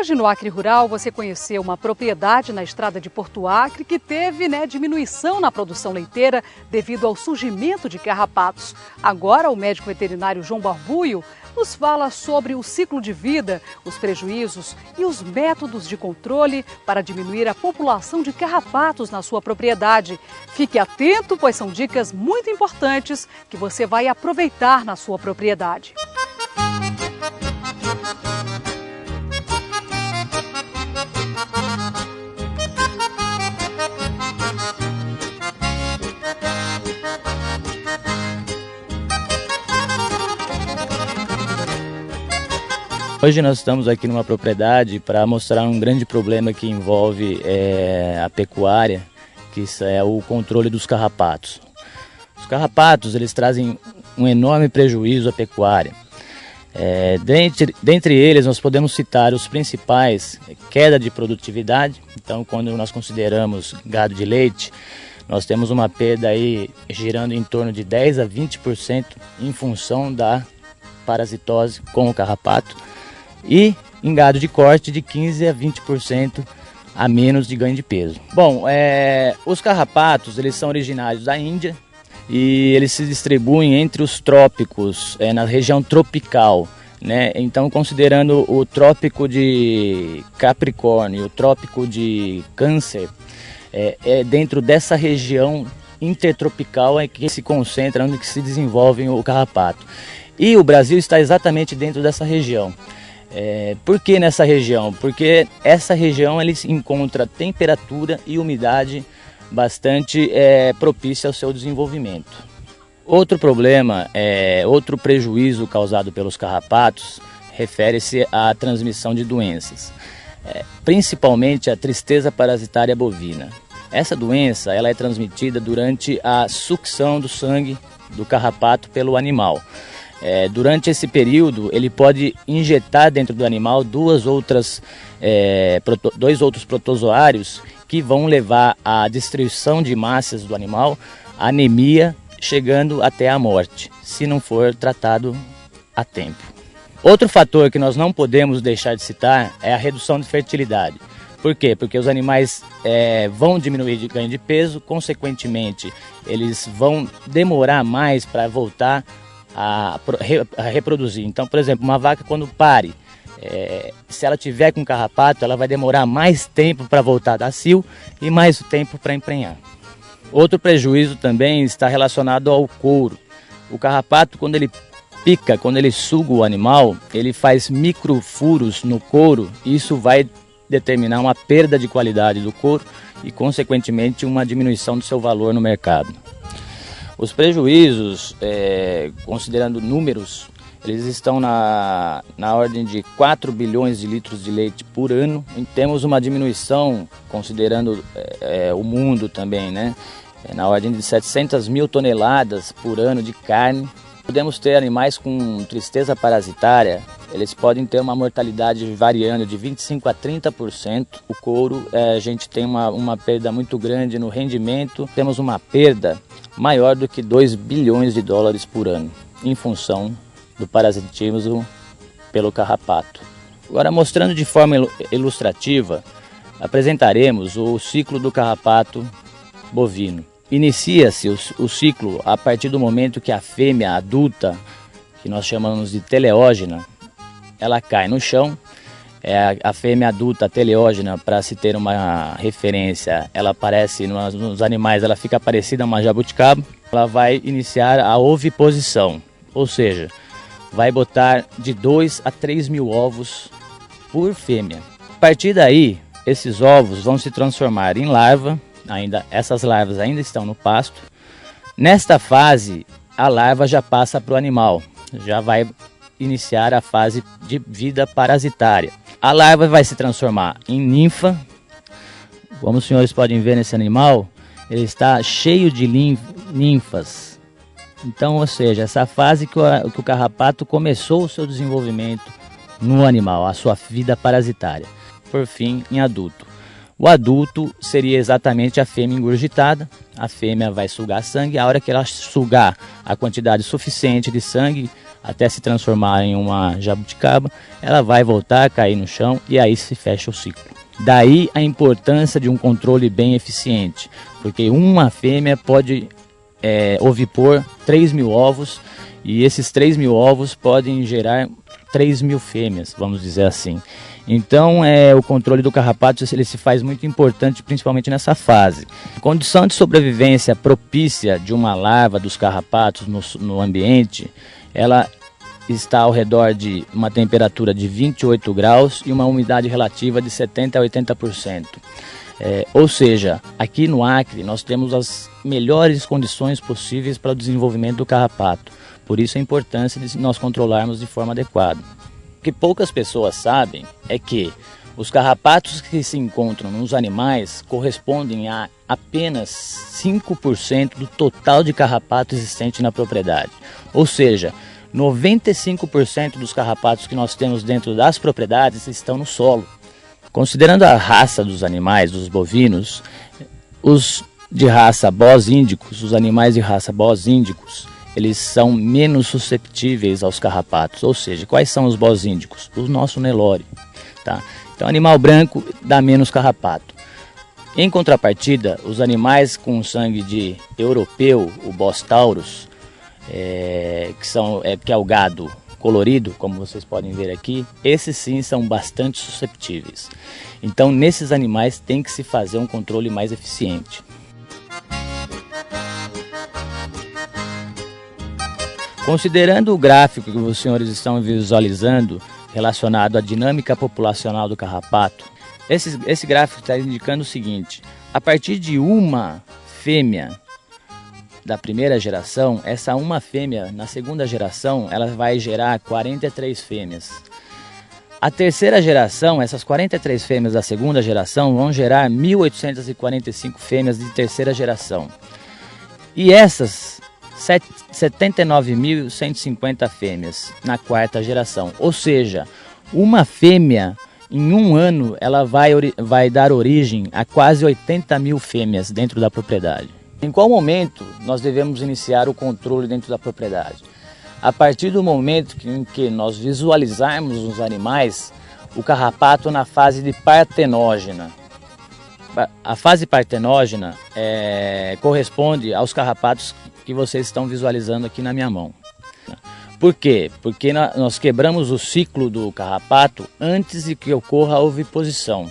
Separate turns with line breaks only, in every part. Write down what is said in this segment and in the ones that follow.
Hoje no Acre Rural você conheceu uma propriedade na estrada de Porto Acre que teve diminuição na produção leiteira devido ao surgimento de carrapatos. Agora o médico veterinário João Barbuio nos fala sobre o ciclo de vida, os prejuízos e os métodos de controle para diminuir a população de carrapatos na sua propriedade. Fique atento, pois são dicas muito importantes que você vai aproveitar na sua propriedade.
Hoje nós estamos aqui numa propriedade para mostrar um grande problema que envolve a pecuária, que é o controle dos carrapatos. Os carrapatos eles trazem um enorme prejuízo à pecuária. Dentre eles nós podemos citar os principais: queda de produtividade. Então, quando nós consideramos gado de leite, nós temos uma perda aí girando em torno de 10 a 20% em função da parasitose com o carrapato. E em gado de corte de 15 a 20% a menos de ganho de peso. Bom, os carrapatos eles são originários da Índia e eles se distribuem entre os trópicos, na região tropical, né? Então, considerando o trópico de Capricórnio e o trópico de Câncer, dentro dessa região intertropical é que se concentra, onde se desenvolve o carrapato. E o Brasil está exatamente dentro dessa região. Por que nessa região? Porque essa região ele encontra temperatura e umidade bastante propícia ao seu desenvolvimento. Outro problema, outro prejuízo causado pelos carrapatos refere-se à transmissão de doenças, principalmente a tristeza parasitária bovina. Essa doença ela é transmitida durante a sucção do sangue do carrapato pelo animal. Durante esse período, ele pode injetar dentro do animal dois outros protozoários que vão levar à destruição de massas do animal, anemia, chegando até a morte, se não for tratado a tempo. Outro fator que nós não podemos deixar de citar é a redução de fertilidade. Por quê? Porque os animais vão diminuir de ganho de peso, consequentemente, eles vão demorar mais para voltar a reproduzir. Então, por exemplo, uma vaca quando pare, se ela tiver com carrapato, ela vai demorar mais tempo para voltar a dar cio e mais tempo para emprenhar. Outro prejuízo também está relacionado ao couro. O carrapato, quando ele pica, quando ele suga o animal, ele faz microfuros no couro e isso vai determinar uma perda de qualidade do couro e, consequentemente, uma diminuição do seu valor no mercado. Os prejuízos, considerando números, eles estão na ordem de 4 bilhões de litros de leite por ano. E temos uma diminuição, considerando o mundo também, né? Na ordem de 700 mil toneladas por ano de carne. Podemos ter animais com tristeza parasitária, eles podem ter uma mortalidade variando de 25% a 30%. O couro, a gente tem uma perda muito grande no rendimento. Temos uma perda maior do que 2 bilhões de dólares por ano, em função do parasitismo pelo carrapato. Agora, mostrando de forma ilustrativa, apresentaremos o ciclo do carrapato bovino. Inicia-se o ciclo a partir do momento que a fêmea adulta, que nós chamamos de teleógena, ela cai no chão. A fêmea adulta teleógena, para se ter uma referência, ela aparece nos animais, ela fica parecida a uma jabuticaba. Ela vai iniciar a oviposição, ou seja, vai botar de 2 a 3 mil ovos por fêmea. A partir daí, esses ovos vão se transformar em larva. Essas larvas ainda estão no pasto. Nesta fase, a larva já passa para o animal, já vai iniciar a fase de vida parasitária. A larva vai se transformar em ninfa. Como os senhores podem ver nesse animal, ele está cheio de ninfas. Então, ou seja, essa fase que o carrapato começou o seu desenvolvimento no animal, a sua vida parasitária. Por fim, em adulto. O adulto seria exatamente a fêmea engurgitada. A fêmea vai sugar sangue, a hora que ela sugar a quantidade suficiente de sangue até se transformar em uma jabuticaba, ela vai voltar a cair no chão e aí se fecha o ciclo. Daí a importância de um controle bem eficiente, porque uma fêmea pode ovipor 3.000 ovos e esses 3.000 ovos podem gerar 3.000 fêmeas, vamos dizer assim. Então o controle do carrapato ele se faz muito importante, principalmente nessa fase. Condição de sobrevivência propícia de uma larva dos carrapatos no ambiente, ela está ao redor de uma temperatura de 28 graus e uma umidade relativa de 70% a 80%. Ou seja, aqui no Acre nós temos as melhores condições possíveis para o desenvolvimento do carrapato. Por isso a importância de nós controlarmos de forma adequada. O que poucas pessoas sabem é que os carrapatos que se encontram nos animais correspondem a apenas 5% do total de carrapato existente na propriedade. Ou seja, 95% dos carrapatos que nós temos dentro das propriedades estão no solo. Considerando a raça dos animais, dos bovinos, os de raça bós índicos, os animais de raça bós índicos, eles são menos susceptíveis aos carrapatos. Ou seja, quais são os bós índicos? O nosso Nelore. Tá? Então, animal branco dá menos carrapato. Em contrapartida, os animais com sangue de europeu, o Bos taurus, que é o gado colorido, como vocês podem ver aqui, esses sim são bastante susceptíveis. Então, nesses animais tem que se fazer um controle mais eficiente. Considerando o gráfico que os senhores estão visualizando relacionado à dinâmica populacional do carrapato, esse gráfico está indicando o seguinte: a partir de uma fêmea da primeira geração, essa uma fêmea na segunda geração ela vai gerar 43 fêmeas. A terceira geração, essas 43 fêmeas da segunda geração vão gerar 1.845 fêmeas de terceira geração. E essas 79.150 fêmeas na quarta geração. Ou seja, uma fêmea em um ano ela vai dar origem a quase 80.000 fêmeas dentro da propriedade. Em qual momento nós devemos iniciar o controle dentro da propriedade? A partir do momento em que nós visualizarmos os animais, o carrapato na fase de partenógena. A fase partenógena corresponde aos carrapatos que vocês estão visualizando aqui na minha mão. Por quê? Porque nós quebramos o ciclo do carrapato antes de que ocorra a oviposição.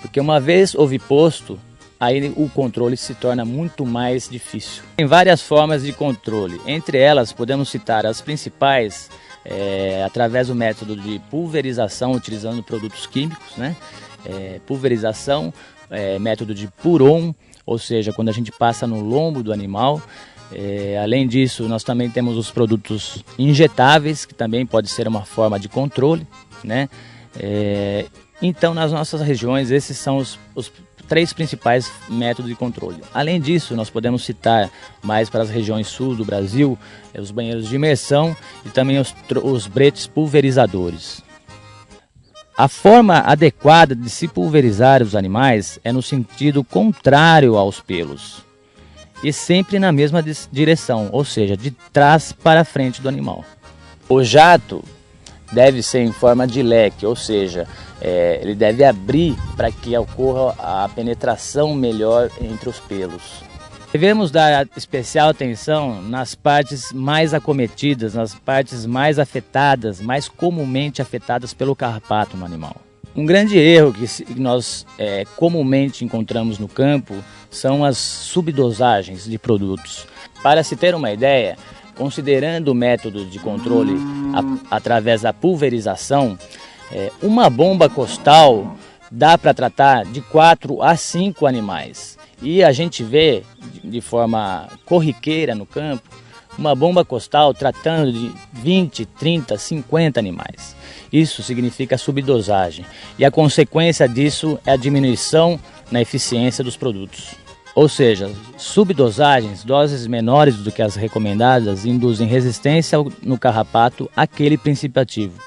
Porque uma vez oviposto, aí o controle se torna muito mais difícil. Tem várias formas de controle, entre elas podemos citar as principais, através do método de pulverização utilizando produtos químicos, né? Pulverização, método de puron, ou seja, quando a gente passa no lombo do animal. Além disso, nós também temos os produtos injetáveis, que também pode ser uma forma de controle, né? Então, nas nossas regiões, esses são os 3 principais métodos de controle. Além disso, nós podemos citar mais para as regiões sul do Brasil, os banheiros de imersão e também os bretes pulverizadores. A forma adequada de se pulverizar os animais é no sentido contrário aos pelos e sempre na mesma direção, ou seja, de trás para frente do animal. O jato deve ser em forma de leque, ou seja, ele deve abrir para que ocorra a penetração melhor entre os pelos. Devemos dar especial atenção nas partes mais acometidas, nas partes mais afetadas, mais comumente afetadas pelo carrapato no animal. Um grande erro que nós comumente encontramos no campo são as subdosagens de produtos. Para se ter uma ideia, considerando o método de controle através da pulverização, uma bomba costal dá para tratar de 4 a 5 animais. E a gente vê de forma corriqueira no campo uma bomba costal tratando de 20, 30, 50 animais. Isso significa subdosagem. E a consequência disso é a diminuição na eficiência dos produtos. Ou seja, subdosagens, doses menores do que as recomendadas, induzem resistência no carrapato àquele princípio ativo.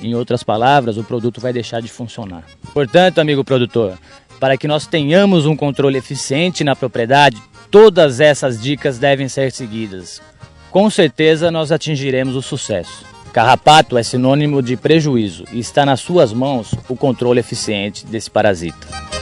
Em outras palavras, o produto vai deixar de funcionar. Portanto, amigo produtor, para que nós tenhamos um controle eficiente na propriedade, todas essas dicas devem ser seguidas. Com certeza nós atingiremos o sucesso. Carrapato é sinônimo de prejuízo e está nas suas mãos o controle eficiente desse parasita.